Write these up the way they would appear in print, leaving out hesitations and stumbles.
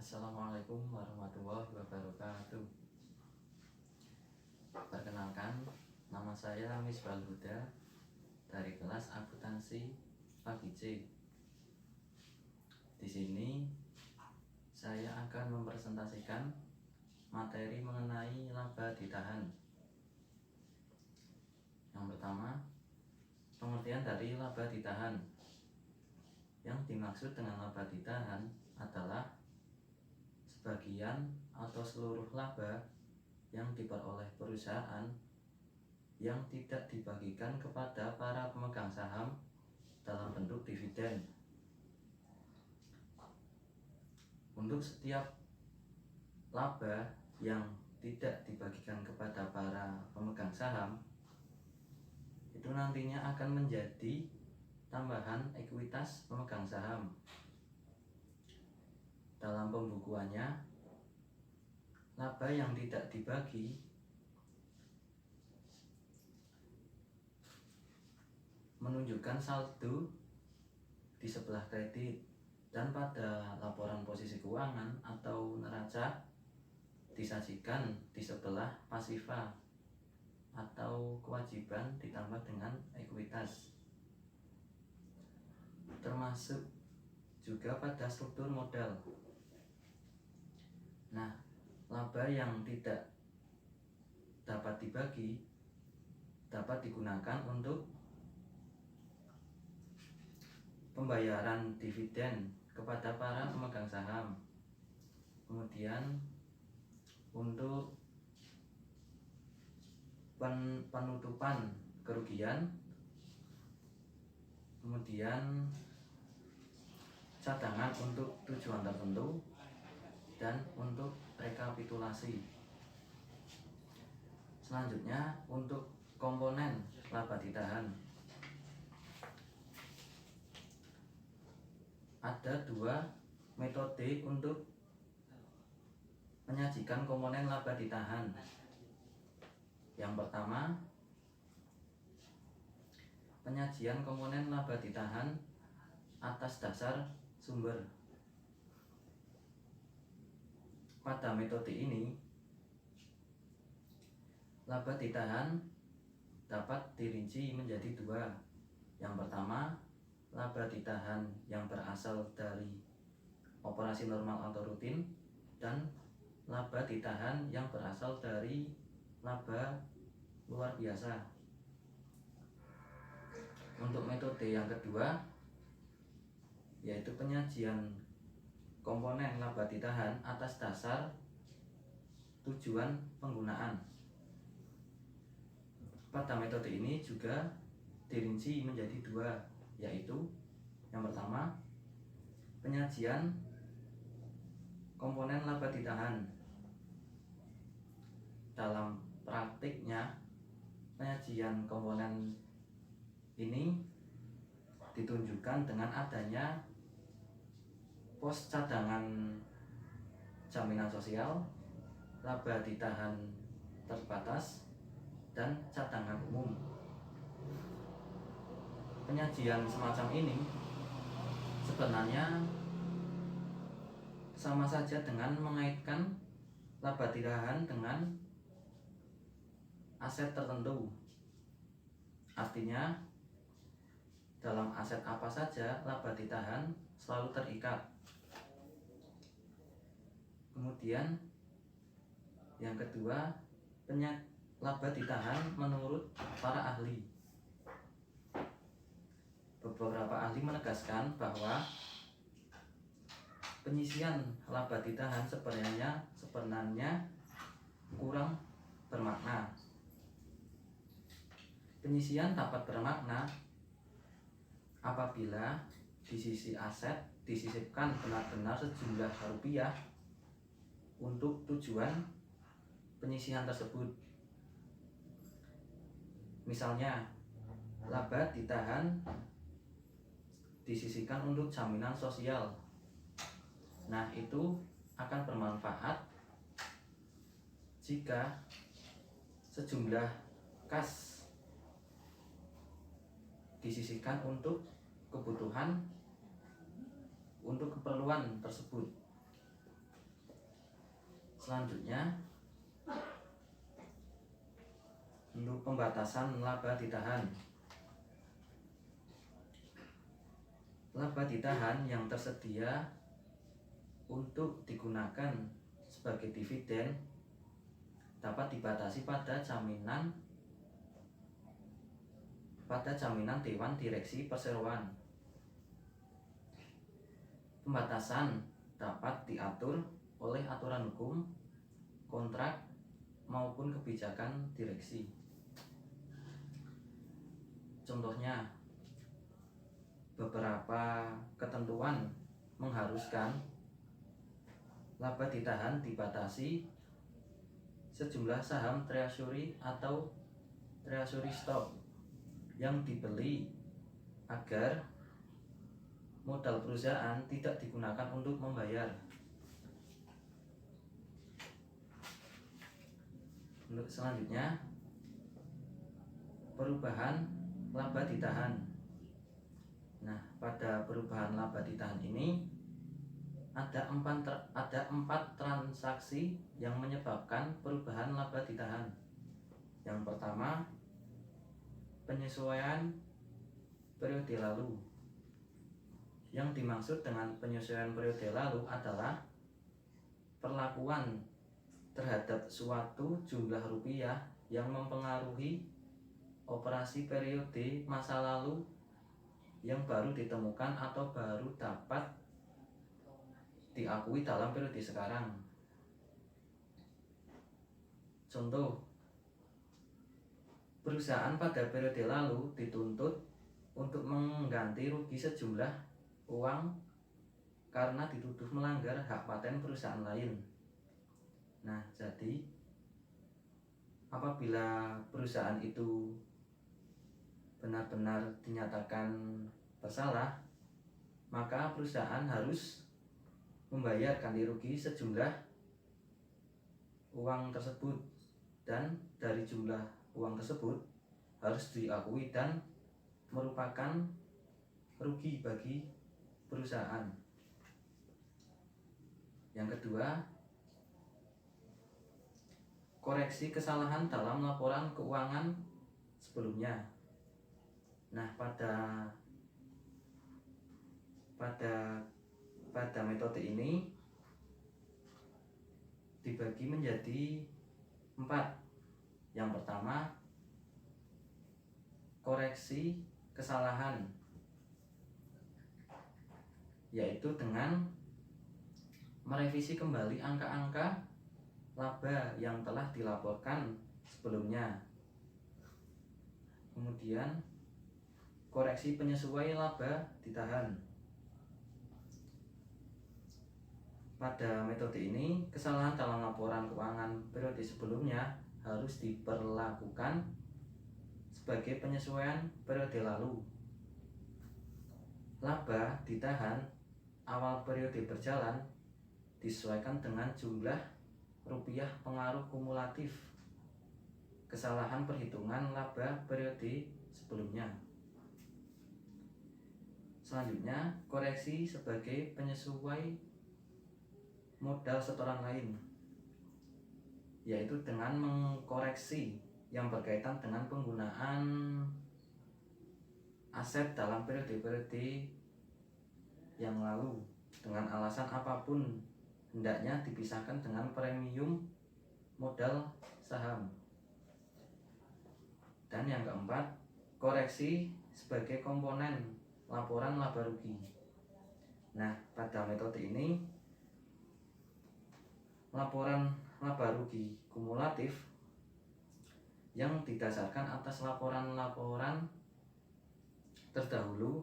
Assalamualaikum warahmatullahi wabarakatuh. Perkenalkan, nama saya Misbal Huda dari kelas akuntansi pagi C. Di sini saya akan mempresentasikan materi mengenai laba ditahan. Yang pertama, pengertian dari laba ditahan. Yang dimaksud dengan laba ditahan adalah sebagian atau seluruh laba yang diperoleh perusahaan yang tidak dibagikan kepada para pemegang saham dalam bentuk dividen. Untuk setiap laba yang tidak dibagikan kepada para pemegang saham, itu nantinya akan menjadi tambahan ekuitas pemegang saham. Dalam pembukuannya, laba yang tidak dibagi menunjukkan saldo di sebelah kredit, dan pada laporan posisi keuangan atau neraca disajikan di sebelah pasifa atau kewajiban ditambah dengan ekuitas, termasuk juga pada struktur modal. Nah, laba yang tidak dapat dibagi dapat digunakan untuk pembayaran dividen kepada para pemegang saham, kemudian untuk penutupan kerugian, kemudian cadangan untuk tujuan tertentu, dan untuk rekapitulasi. Selanjutnya, untuk komponen laba ditahan, ada dua metode untuk menyajikan komponen laba ditahan. Yang pertama, penyajian komponen laba ditahan atas dasar sumber. Pada metode ini, laba ditahan dapat dirinci menjadi dua. Yang pertama, laba ditahan yang berasal dari operasi normal atau rutin, dan laba ditahan yang berasal dari laba luar biasa. Untuk metode yang kedua, yaitu penyajian komponen laba ditahan atas dasar tujuan penggunaan. Pada metode ini juga dirinci menjadi dua, yaitu yang pertama, penyajian komponen laba ditahan. Dalam praktiknya, penyajian komponen ini ditunjukkan dengan adanya pos cadangan jaminan sosial, laba ditahan terbatas, dan cadangan umum. Penyajian semacam ini sebenarnya sama saja dengan mengaitkan laba ditahan dengan aset tertentu. Artinya, dalam aset apa saja laba ditahan selalu terikat. Kemudian yang kedua, laba ditahan menurut para ahli. Beberapa ahli menegaskan bahwa penyisian laba ditahan sebenarnya kurang bermakna. Penyisian dapat bermakna apabila di sisi aset disisipkan benar-benar sejumlah rupiah untuk tujuan penyisihan tersebut. Misalnya, laba ditahan disisihkan untuk jaminan sosial. Nah, itu akan bermanfaat jika sejumlah kas disisihkan untuk kebutuhan, untuk keperluan tersebut. Selanjutnya, untuk pembatasan laba ditahan. Laba ditahan yang tersedia untuk digunakan sebagai dividen dapat dibatasi pada jaminan Dewan Direksi Perseroan. Pembatasan dapat diatur oleh aturan hukum, kontrak, maupun kebijakan direksi. Contohnya, beberapa ketentuan mengharuskan laba ditahan dibatasi sejumlah saham treasury atau treasury stock yang dibeli agar modal perusahaan tidak digunakan untuk membayar. Untuk selanjutnya, perubahan laba ditahan. Nah, pada perubahan laba ditahan ini ada empat transaksi yang menyebabkan perubahan laba ditahan. Yang pertama, penyesuaian periode lalu. Yang dimaksud dengan penyesuaian periode lalu adalah perlakuan terhadap suatu jumlah rupiah yang mempengaruhi operasi periode masa lalu yang baru ditemukan atau baru dapat diakui dalam periode sekarang. Contoh, perusahaan pada periode lalu dituntut untuk mengganti rugi sejumlah uang karena dituduh melanggar hak paten perusahaan lain. Nah, jadi apabila perusahaan itu benar-benar dinyatakan bersalah, maka perusahaan harus membayar ganti rugi sejumlah uang tersebut, dan dari jumlah uang tersebut harus diakui dan merupakan rugi bagi perusahaan. Yang kedua, koreksi kesalahan dalam laporan keuangan sebelumnya. Nah, pada metode ini dibagi menjadi 4. Yang pertama, koreksi kesalahan, yaitu dengan merevisi kembali angka-angka laba yang telah dilaporkan sebelumnya. Kemudian, koreksi penyesuaian laba ditahan. Pada metode ini, kesalahan dalam laporan keuangan periode sebelumnya harus diperlakukan sebagai penyesuaian periode lalu. Laba ditahan awal periode berjalan disesuaikan dengan jumlah rupiah pengaruh kumulatif kesalahan perhitungan laba periode sebelumnya. Selanjutnya, koreksi sebagai penyesuai modal setoran lain, yaitu dengan mengkoreksi yang berkaitan dengan penggunaan aset dalam periode-periode yang lalu dengan alasan apapun, hendaknya dipisahkan dengan premium modal saham. Dan yang keempat, koreksi sebagai komponen laporan laba rugi. Nah, pada metode ini laporan laba rugi kumulatif yang didasarkan atas laporan-laporan terdahulu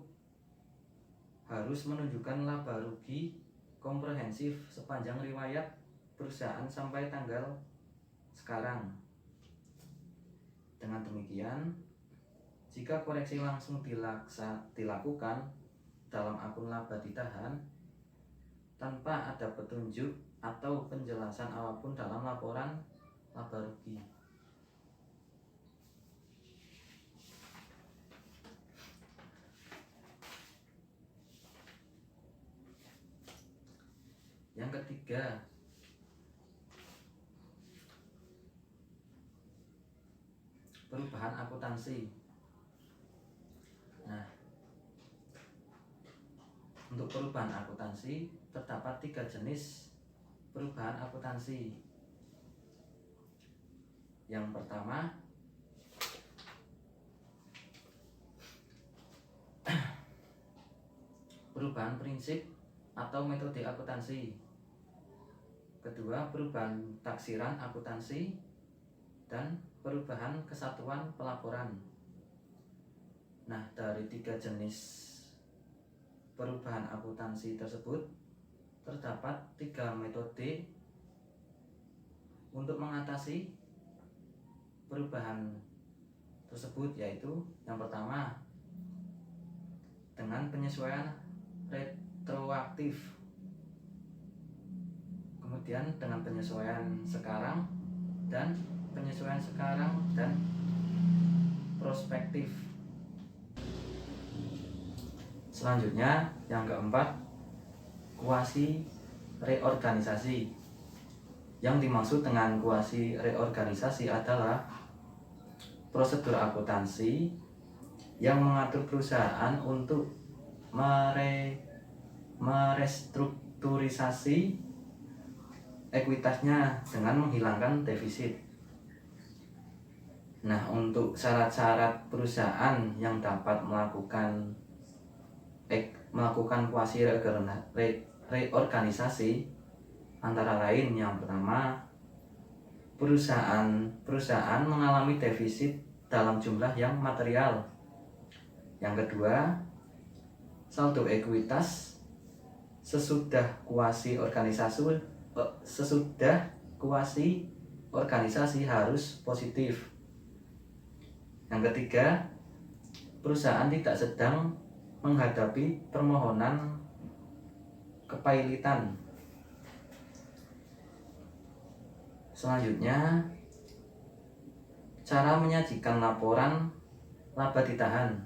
harus menunjukkan laba rugi komprehensif sepanjang riwayat perusahaan sampai tanggal sekarang. Dengan demikian, jika koreksi langsung dilakukan dalam akun laba ditahan tanpa ada petunjuk atau penjelasan apapun dalam laporan laba rugi. Yang ketiga, perubahan akuntansi. Nah, untuk perubahan akuntansi terdapat 3 jenis perubahan akuntansi. Yang pertama, perubahan prinsip atau metode akuntansi. Kedua, perubahan taksiran akuntansi. Dan perubahan kesatuan pelaporan. Nah, dari 3 jenis perubahan akuntansi tersebut terdapat 3 metode untuk mengatasi perubahan tersebut, yaitu yang pertama dengan penyesuaian retroaktif, kemudian dengan penyesuaian sekarang dan penyesuaian sekarang dan prospektif. Selanjutnya yang keempat, kuasi reorganisasi. Yang dimaksud dengan kuasi reorganisasi adalah prosedur akuntansi yang mengatur perusahaan untuk merestrukturisasi ekuitasnya dengan menghilangkan defisit. Nah, untuk syarat-syarat perusahaan yang dapat melakukan kuasi reorganisasi antara lain, yang pertama, perusahaan mengalami defisit dalam jumlah yang material. Yang kedua, saldo ekuitas sesudah kuasi organisasi harus positif. Yang ketiga, perusahaan tidak sedang menghadapi permohonan kepailitan. Selanjutnya, cara menyajikan laporan laba ditahan.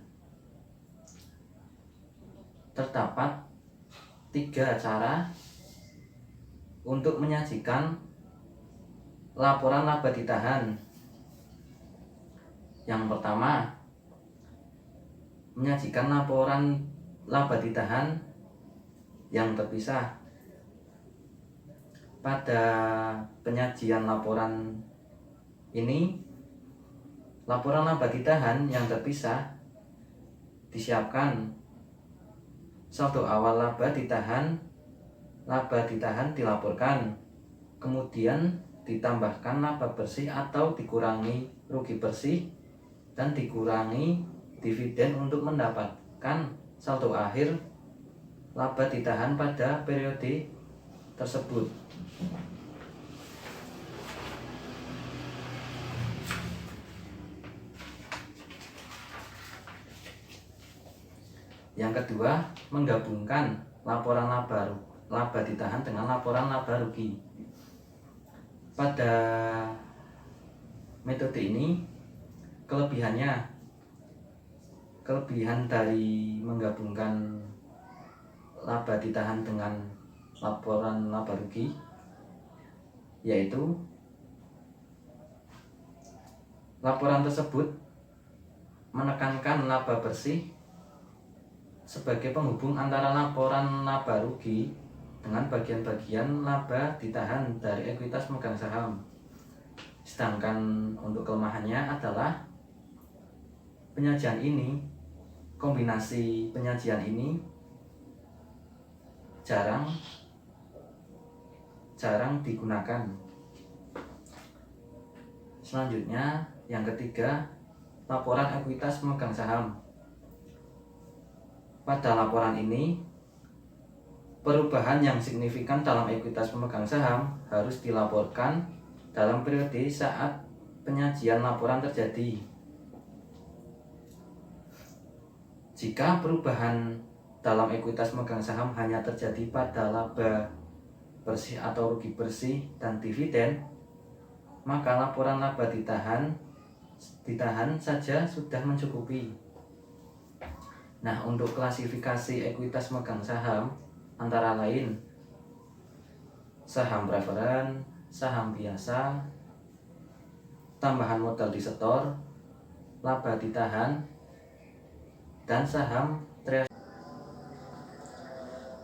Terdapat 3 cara untuk menyajikan laporan laba ditahan. Yang pertama, menyajikan laporan laba ditahan yang terpisah. Pada penyajian laporan ini, laporan laba ditahan yang terpisah disiapkan. Saldo awal laba ditahan dilaporkan, kemudian ditambahkan laba bersih atau dikurangi rugi bersih, dan dikurangi dividen untuk mendapatkan saldo akhir laba ditahan pada periode tersebut. Yang kedua, menggabungkan laporan laba ditahan dengan laporan laba rugi. Pada metode ini, kelebihan dari menggabungkan laba ditahan dengan laporan laba rugi yaitu laporan tersebut menekankan laba bersih sebagai penghubung antara laporan laba rugi dengan bagian-bagian laba ditahan dari ekuitas pemegang saham. Sedangkan untuk kelemahannya adalah kombinasi penyajian ini jarang digunakan. Selanjutnya, yang ketiga, laporan ekuitas pemegang saham. Pada laporan ini, perubahan yang signifikan dalam ekuitas pemegang saham harus dilaporkan dalam periode saat penyajian laporan terjadi. Jika perubahan dalam ekuitas pemegang saham hanya terjadi pada laba bersih atau rugi bersih dan dividen, maka laporan laba ditahan saja sudah mencukupi. Nah, untuk klasifikasi ekuitas pemegang saham antara lain saham preferen, saham biasa, tambahan modal disetor, laba ditahan, dan saham treasury.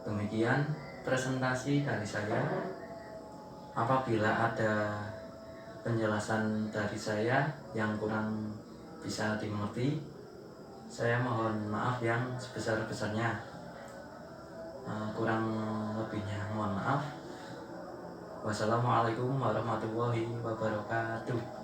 Demikian presentasi dari saya. Apabila ada penjelasan dari saya yang kurang bisa dimengerti, saya mohon maaf yang sebesar-besarnya. Kurang lebihnya mohon maaf. Wassalamualaikum warahmatullahi wabarakatuh.